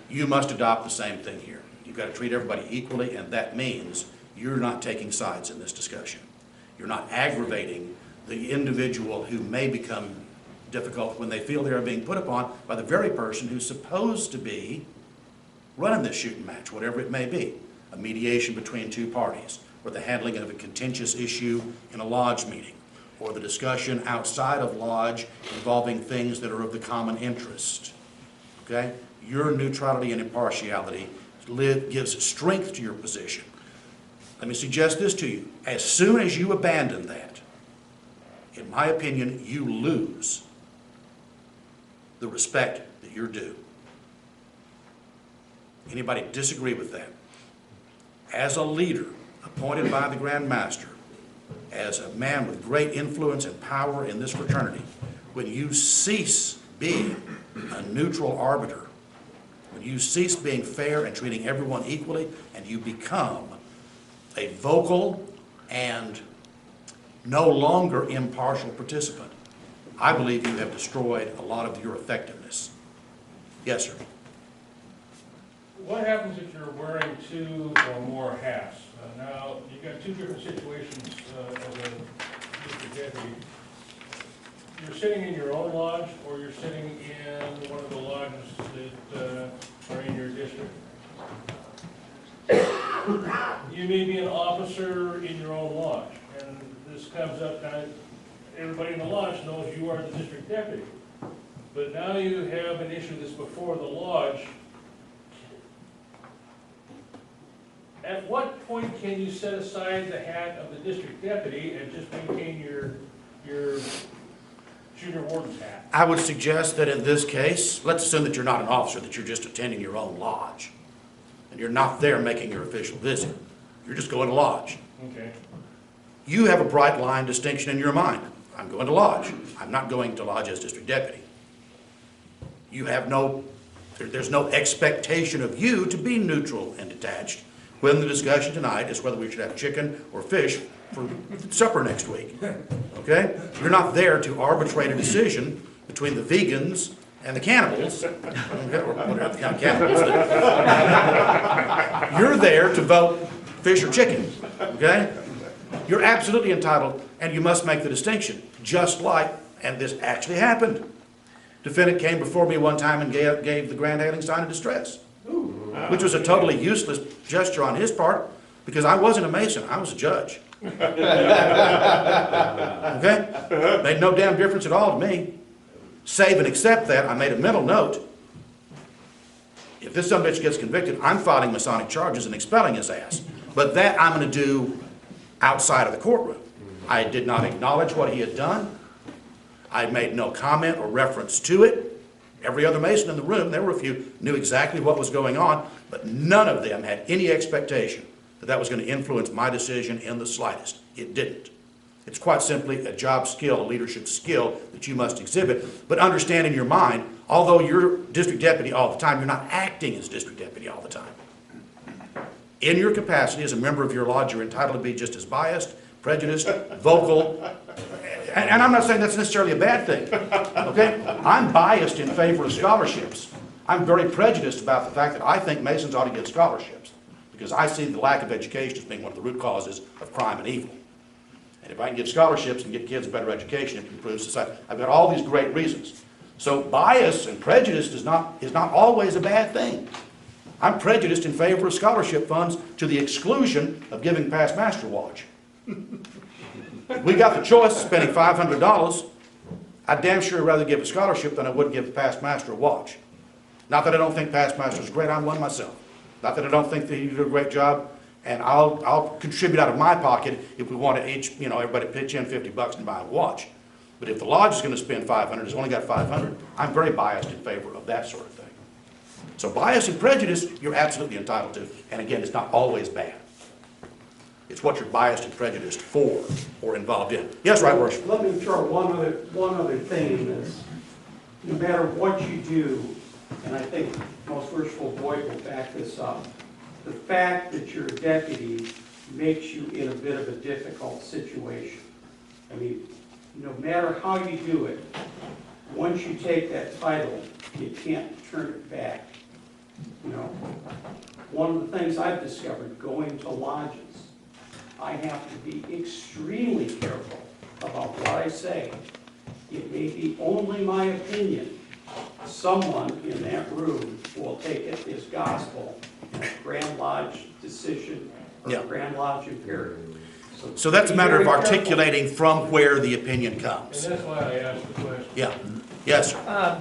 You must adopt the same thing here. You've got to treat everybody equally, and that means you're not taking sides in this discussion. You're not aggravating the individual who may become difficult when they feel they are being put upon by the very person who's supposed to be running this shooting match, whatever it may be. A mediation between two parties, or the handling of a contentious issue in a lodge meeting, or the discussion outside of lodge involving things that are of the common interest. Okay? Your neutrality and impartiality gives strength to your position. Let me suggest this to you. As soon as you abandon that, in my opinion, you lose the respect that you're due. Anybody disagree with that? As a leader appointed by the Grand Master, as a man with great influence and power in this fraternity, when you cease being a neutral arbiter, when you cease being fair and treating everyone equally, and you become a vocal and no longer impartial participant, I believe you have destroyed a lot of your effectiveness. Yes, sir. What happens if you're wearing 2 or more hats? Now, you've got 2 different situations as a district deputy. You're sitting in your own lodge, or you're sitting in one of the lodges that are in your district. You may be an officer in your own lodge, and this comes up, now everybody in the lodge knows you are the district deputy. But now you have an issue that's before the lodge. At what point can you set aside the hat of the district deputy and just maintain your junior warden's hat? I would suggest that in this case, let's assume that you're not an officer, that you're just attending your own lodge. And you're not there making your official visit. You're just going to lodge. Okay. You have a bright line distinction in your mind. I'm going to lodge. I'm not going to lodge as district deputy. You have there's no expectation of you to be neutral and detached when the discussion tonight is whether we should have chicken or fish for supper next week. Okay? You're not there to arbitrate a decision between the vegans and the cannibals, okay, or whatever kind of cannibals. You're there to vote fish or chicken, okay? You're absolutely entitled, and you must make the distinction, just like, and this actually happened. Defendant came before me one time and gave the grand hailing sign of distress, which was a totally useless gesture on his part, because I wasn't a Mason, I was a judge. Okay? Made no damn difference at all to me. Save and accept that, I made a mental note. If this son of a bitch gets convicted, I'm filing Masonic charges and expelling his ass. But that I'm going to do outside of the courtroom. I did not acknowledge what he had done. I made no comment or reference to it. Every other Mason in the room, there were a few, knew exactly what was going on, but none of them had any expectation that that was going to influence my decision in the slightest. It didn't. It's quite simply a job skill, a leadership skill that you must exhibit. But understand in your mind, although you're district deputy all the time, you're not acting as district deputy all the time. In your capacity as a member of your lodge, you're entitled to be just as biased, prejudiced, vocal, and I'm not saying that's necessarily a bad thing, okay? I'm biased in favor of scholarships. I'm very prejudiced about the fact that I think Masons ought to get scholarships because I see the lack of education as being one of the root causes of crime and evil. And if I can give scholarships and get kids a better education, it can improve society. I've got all these great reasons. So bias and prejudice is not always a bad thing. I'm prejudiced in favor of scholarship funds to the exclusion of giving past master watch. We got the choice of spending $500. I'd damn sure rather give a scholarship than I would give past master a watch. Not that I don't think past master's great, I'm one myself. Not that I don't think that he did a great job, and I'll contribute out of my pocket if we want to each, everybody pitch in $50 and buy a watch. But if the lodge is going to spend $500, it's only got $500, I'm very biased in favor of that sort of thing. So bias and prejudice, you're absolutely entitled to, and again, it's not always bad. It's what you're biased and prejudiced for or involved in. Yes, right, Worship. Let me throw one other thing in this. No matter what you do, and I think most worshipful Boyd will back this up, the fact that you're a deputy makes you in a bit of a difficult situation. I mean, no matter how you do it, once you take that title, you can't turn it back. One of the things I've discovered going to lodges, I have to be extremely careful about what I say. It may be only my opinion. Someone in that room will take it as gospel, and a Grand Lodge decision or Yeah. Grand Lodge imperative. So that's a matter of be very careful. articulating from where the opinion comes. And that's why I asked the question. Yeah. Yes, sir.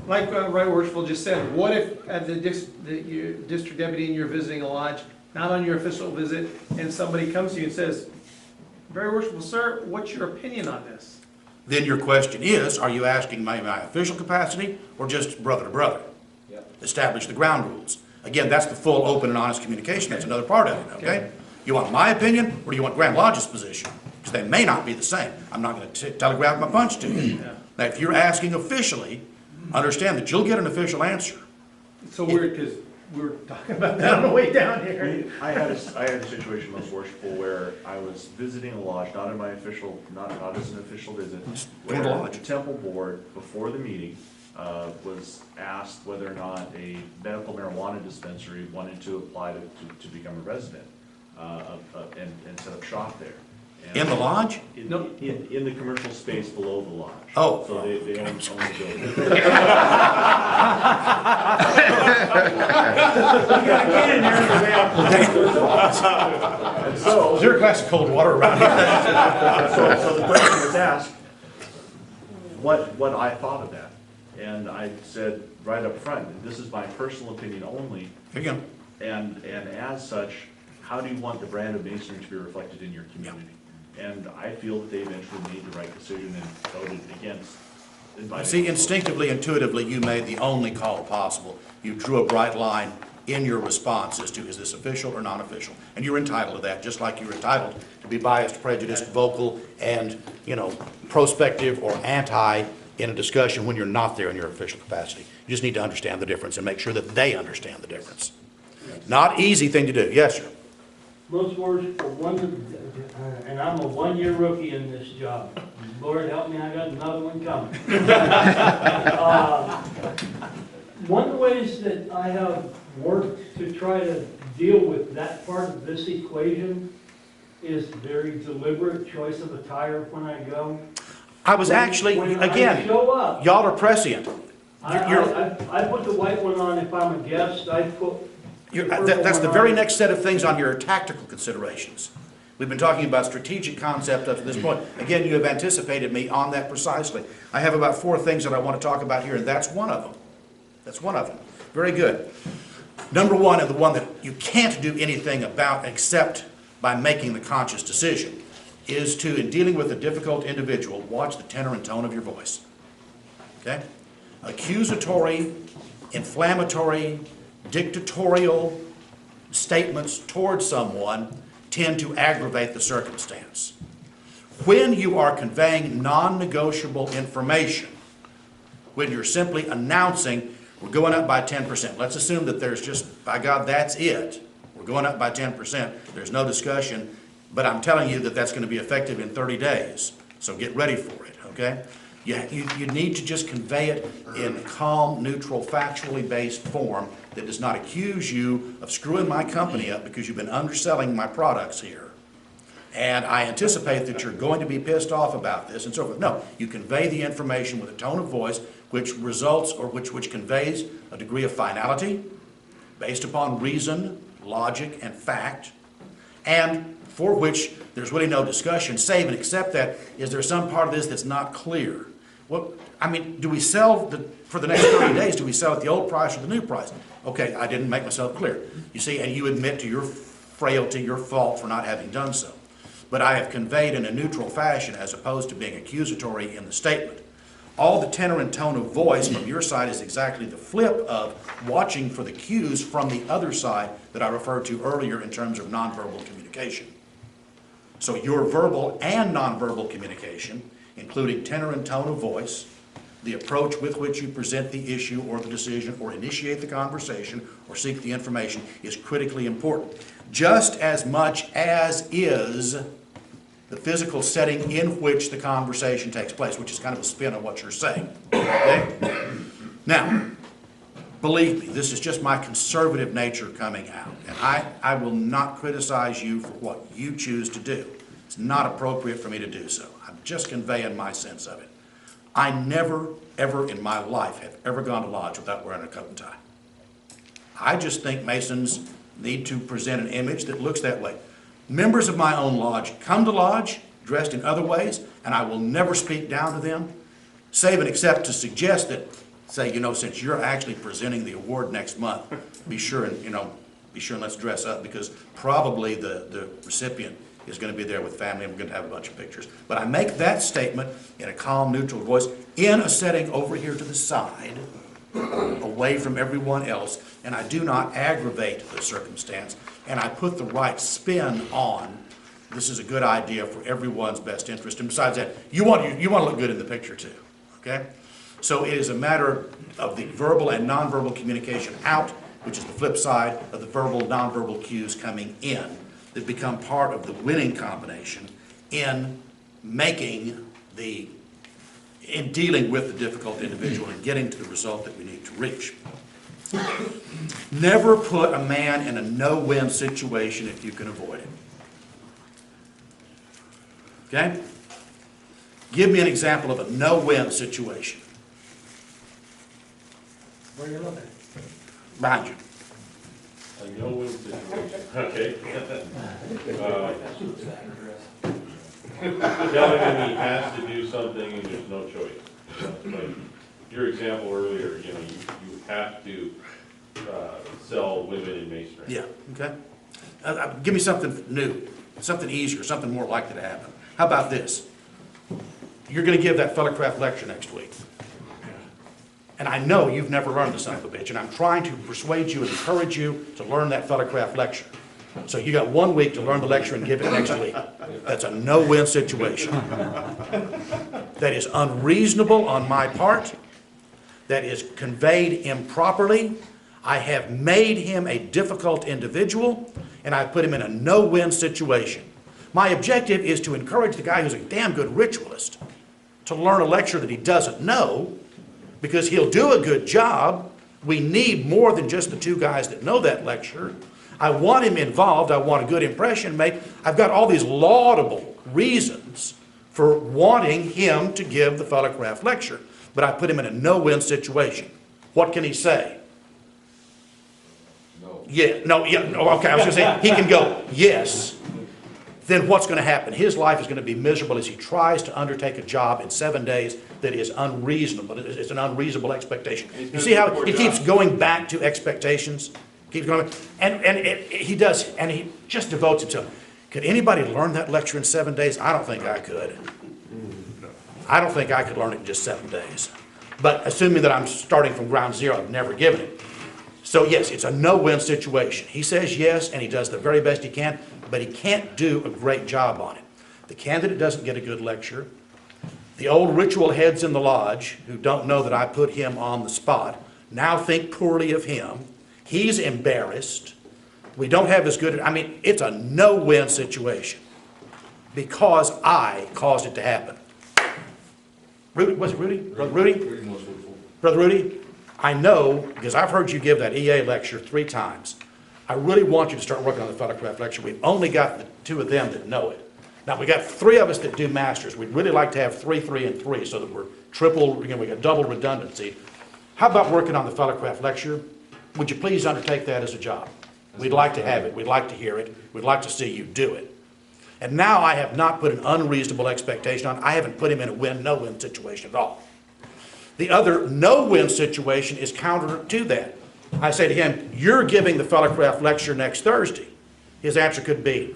Like Right Worshipful just said, what if at the district deputy and you're visiting a lodge, not on your official visit, and somebody comes to you and says, Very Worshipful Sir, what's your opinion on this? Then your question is, are you asking my official capacity or just brother to brother? Yep. Establish the ground rules. Again, that's the full, open, and honest communication. That's another part of it, okay? You want my opinion or do you want Grand Lodge's position? Because they may not be the same. I'm not going to telegraph my punch to you. Now, if you're asking officially, understand that you'll get an official answer. It's so weird because we were talking about that on the way down here. I had a situation, most worshipful, where I was visiting a lodge, not in my official, not as an official visit, Go to where lodge. the temple board, before the meeting, was asked whether or not a medical marijuana dispensary wanted to apply to become a resident, and set up shop there. And In the lodge? In, No. in the commercial space below the lodge. Oh. So they own the building. And so, Is there a glass of cold water around here? so the question was asked, what I thought of that. And I said right up front, this is my personal opinion only, Here you go. and as such, how do you want the brand of Masonry to be reflected in your community? And I feel that they eventually made the right decision and voted against inviting. See, instinctively, intuitively, you made the only call possible. You drew a bright line in your response as to is this official or non-official. And you're entitled to that, just like you're entitled to be biased, prejudiced, vocal, and, prospective or anti in a discussion when you're not there in your official capacity. You just need to understand the difference and make sure that they understand the difference. Not easy thing to do. Yes, sir. Most worshipful, and I'm a one-year rookie in this job. Lord help me, I got another one coming. One of the ways that I have worked to try to deal with that part of this equation is very deliberate choice of attire when I go. I was actually, When I again, show up, y'all are prescient. I put the white one on if I'm a guest, I put the purple That's the one very on. next set of things on your tactical considerations. We've been talking about strategic concept up to this point. Again, you have anticipated me on that precisely. I have about 4 things that I want to talk about here, and that's one of them. That's one of them. Very good. Number one, and the one that you can't do anything about except by making the conscious decision, is to, in dealing with a difficult individual, watch the tenor and tone of your voice. Okay? Accusatory, inflammatory, dictatorial statements towards someone tend to aggravate the circumstance. When you are conveying non-negotiable information, when you're simply announcing, we're going up by 10%. Let's assume that there's just, by God, that's it. We're going up by 10%. There's no discussion, but I'm telling you that that's going to be effective in 30 days. So get ready for it, okay? You need to just convey it in calm, neutral, factually based form that does not accuse you of screwing my company up because you've been underselling my products here. And I anticipate that you're going to be pissed off about this and so forth. No, you convey the information with a tone of voice which results or which conveys a degree of finality based upon reason, logic, and fact, and for which there's really no discussion, save and except that, is there some part of this that's not clear? Well, I mean, do we sell, for the next 30 days, do we sell at the old price or the new price? Okay, I didn't make myself clear. You see, and you admit to your frailty, your fault for not having done so. But I have conveyed in a neutral fashion as opposed to being accusatory in the statement. All the tenor and tone of voice from your side is exactly the flip of watching for the cues from the other side that I referred to earlier in terms of nonverbal communication. So your verbal and nonverbal communication, including tenor and tone of voice, the approach with which you present the issue or the decision or initiate the conversation or seek the information is critically important. Just as much as is the physical setting in which the conversation takes place, which is kind of a spin on what you're saying. Okay? Now, believe me, this is just my conservative nature coming out. And I will not criticize you for what you choose to do. It's not appropriate for me to do so. I'm just conveying my sense of it. I never, ever in my life have ever gone to lodge without wearing a coat and tie. I just think Masons need to present an image that looks that way. Members of my own lodge come to lodge dressed in other ways, and I will never speak down to them, save and except to suggest that, say, since you're actually presenting the award next month, be sure and let's dress up, because probably the recipient is going to be there with family, and we're going to have a bunch of pictures. But I make that statement in a calm, neutral voice in a setting over here to the side, away from everyone else, and I do not aggravate the circumstance, and I put the right spin on this is a good idea for everyone's best interest. And besides that, you want to look good in the picture too, okay? So it is a matter of the verbal and nonverbal communication out, which is the flip side of the verbal, nonverbal cues coming in, that become part of the winning combination in dealing with the difficult individual and getting to the result that we need to reach. Never put a man in a no-win situation if you can avoid it. Okay? Give me an example of a no-win situation. Where you looking? Behind you. A no-win situation, okay. Telling him he has to do something and there's no choice. Like your example earlier, you have to sell women in masonry. Yeah, okay. Give me something new, something easier, something more likely to happen. How about this? You're going to give that Fellercraft lecture next week. And I know you've never learned the son of a bitch, and I'm trying to persuade you and encourage you to learn that Fellercraft lecture. So you got 1 week to learn the lecture and give it next week. That's a no-win situation. That is unreasonable on my part. That is conveyed improperly. I have made him a difficult individual, and I put him in a no-win situation. My objective is to encourage the guy who's a damn good ritualist to learn a lecture that he doesn't know, because he'll do a good job. We need more than just the 2 guys that know that lecture. I want him involved. I want a good impression made. I've got all these laudable reasons for wanting him to give the Fellercraft lecture, but I put him in a no-win situation. What can he say? No. Yeah, no, yeah, no, okay, I was going to say, he can go, yes. Then what's going to happen? His life is going to be miserable as he tries to undertake a job in 7 days that is unreasonable. It's an unreasonable expectation. You see how he keeps going back to expectations? Keeps going, he does, and he just devotes himself. Could anybody learn that lecture in 7 days? I don't think I could. I don't think I could learn it in just 7 days. But assuming that I'm starting from ground zero, I've never given it. So yes, it's a no-win situation. He says yes, and he does the very best he can, but he can't do a great job on it. The candidate doesn't get a good lecture. The old ritual heads in the lodge, who don't know that I put him on the spot, now think poorly of him. He's embarrassed. We don't have as good, it's a no-win situation because I caused it to happen. Rudy, was it Rudy? Brother Rudy? Brother Rudy, I know, because I've heard you give that EA lecture 3 times. I really want you to start working on the Fellowcraft lecture. We've only got the 2 of them that know it. Now, we got 3 of us that do masters. We'd really like to have 3, 3, and 3 so that we're triple, we got double redundancy. How about working on the Fellowcraft lecture? Would you please undertake that as a job? We'd like to have it. We'd like to hear it. We'd like to see you do it. And now I have not put an unreasonable expectation on. I haven't put him in a win, no-win situation at all. The other no-win situation is counter to that. I say to him, you're giving the Fellowcraft lecture next Thursday. His answer could be,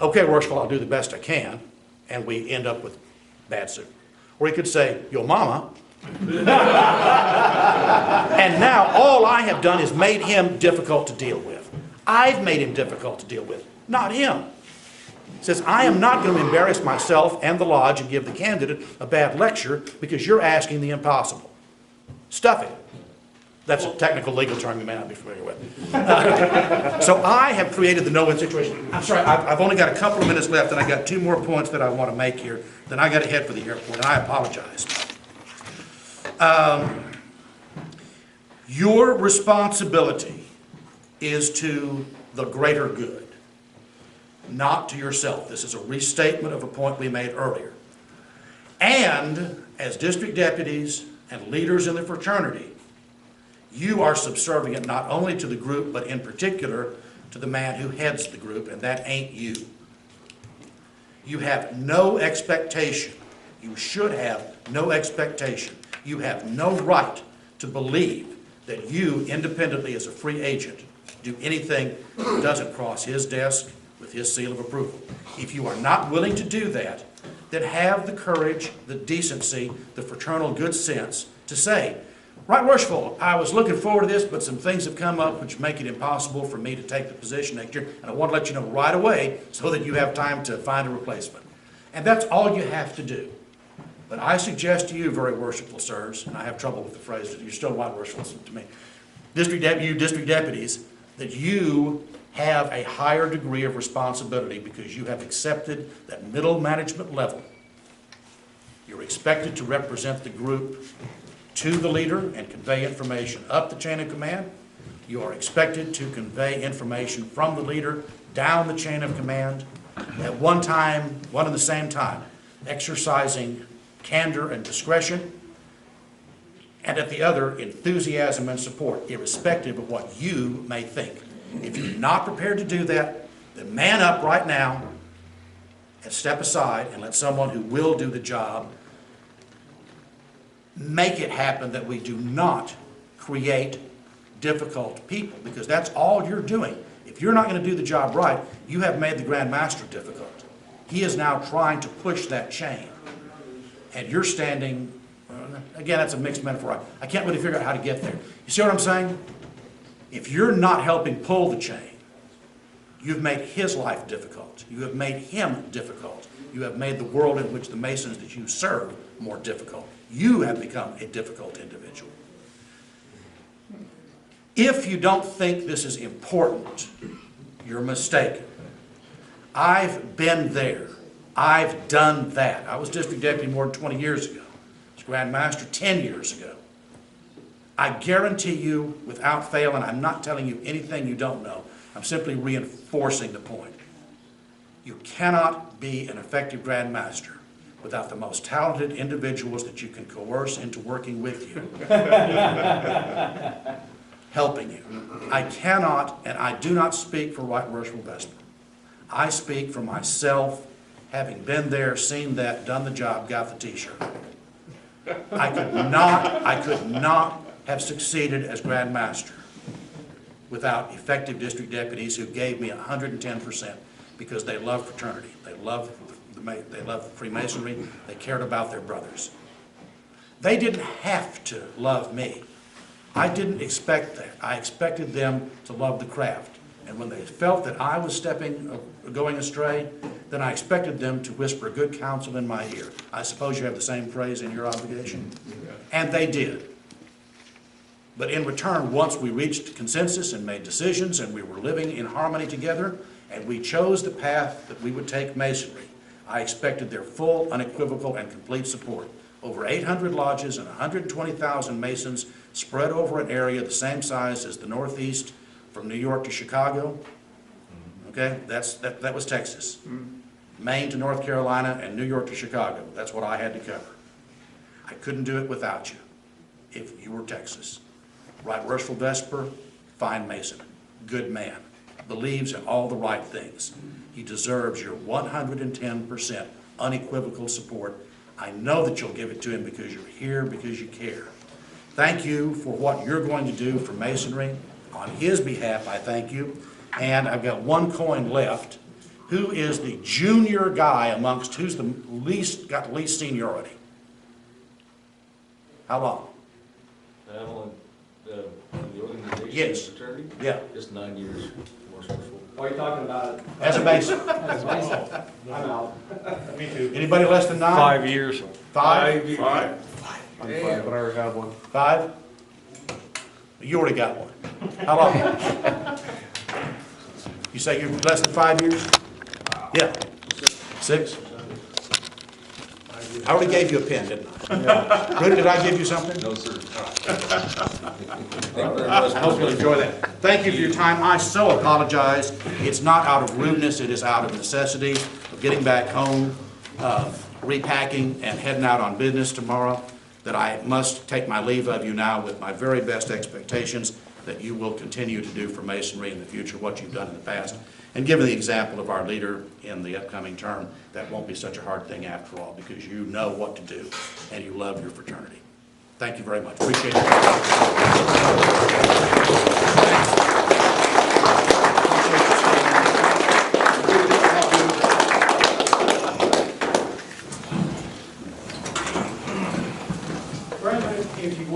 okay, Rushville, I'll do the best I can, and we end up with bad soup. Or he could say, yo mama. And now all I have done is made him difficult to deal with. I've made him difficult to deal with, not him. He says, I am not going to embarrass myself and the lodge and give the candidate a bad lecture because you're asking the impossible. Stuff it. That's a technical legal term you may not be familiar with. So I have created the no-win situation. I'm sorry, I've only got a couple of minutes left, and I got 2 more points that I want to make here. Then I got to head for the airport, and I apologize. Your responsibility is to the greater good, not to yourself. This is a restatement of a point we made earlier. And as district deputies and leaders in the fraternity, you are subservient not only to the group, but in particular to the man who heads the group, and that ain't you. You have no expectation. You should have no expectation. You have no right to believe that you, independently as a free agent, do anything that doesn't cross his desk with his seal of approval. If you are not willing to do that, then have the courage, the decency, the fraternal good sense to say, right, Rushville, I was looking forward to this, but some things have come up which make it impossible for me to take the position next year, and I want to let you know right away so that you have time to find a replacement. And that's all you have to do. But I suggest to you, very worshipful sirs, and I have trouble with the phrase, you're still white worshipful to me, district deputies, that you have a higher degree of responsibility because you have accepted that middle management level. You're expected to represent the group to the leader and convey information up the chain of command. You are expected to convey information from the leader down the chain of command at one time, one and the same time, exercising candor and discretion, and at the other, enthusiasm and support, irrespective of what you may think. If you're not prepared to do that, then man up right now and step aside and let someone who will do the job make it happen, that we do not create difficult people, because that's all you're doing. If you're not going to do the job right, you have made the Grand Master difficult. He is now trying to push that chain. And you're standing, again, that's a mixed metaphor. I can't really figure out how to get there. You see what I'm saying? If you're not helping pull the chain, you've made his life difficult. You have made him difficult. You have made the world in which the Masons that you serve more difficult. You have become a difficult individual. If you don't think this is important, you're mistaken. I've been there. I've done that. I was district deputy more than 20 years ago. I was Grand Master 10 years ago. I guarantee you, without fail, and I'm not telling you anything you don't know, I'm simply reinforcing the point. You cannot be an effective Grand Master without the most talented individuals that you can coerce into working with you, helping you. I cannot, and I do not speak for White Rushville Vesper. I speak for myself, having been there, seen that, done the job, got the t-shirt. I could not have succeeded as Grand Master without effective district deputies who gave me 110% because they love fraternity. They love Freemasonry. They cared about their brothers. They didn't have to love me. I didn't expect that. I expected them to love the craft. And when they felt that I was going astray, then I expected them to whisper good counsel in my ear. I suppose you have the same phrase in your obligation? And they did. But in return, once we reached consensus and made decisions and we were living in harmony together and we chose the path that we would take masonry, I expected their full, unequivocal, and complete support. Over 800 lodges and 120,000 masons spread over an area the same size as the Northeast from New York to Chicago. Okay, that was Texas. Maine to North Carolina and New York to Chicago. That's what I had to cover. I couldn't do it without you if you were Texas. Right Russell Vesper, fine mason, good man, believes in all the right things. He deserves your 110% unequivocal support. I know that you'll give it to him because you're here, because you care. Thank you for what you're going to do for masonry. On his behalf, I thank you. And I've got one coin left. Who is the junior guy amongst, who's the least, got the least seniority? How long? The organization Yes. fraternity? Yeah. Just 9 years. Why are you talking about it? As a mason. I'm out. Me too. Anybody less than 9? 5 years. 5? Five? I'm fine, but I already have one. 5? You already got one. How long? You say you're less than 5 years? Yeah. 6? I already gave you a pen, didn't I? Rudy, did I give you something? No, sir. I hope you'll enjoy that. Thank you for your time. I so apologize. It's not out of rudeness, it is out of necessity of getting back home, repacking, and heading out on business tomorrow, that I must take my leave of you now with my very best expectations that you will continue to do for masonry in the future what you've done in the past. And given the example of our leader in the upcoming term, that won't be such a hard thing after all, because you know what to do and you love your fraternity. Thank you very much. Appreciate it. Brandon, if you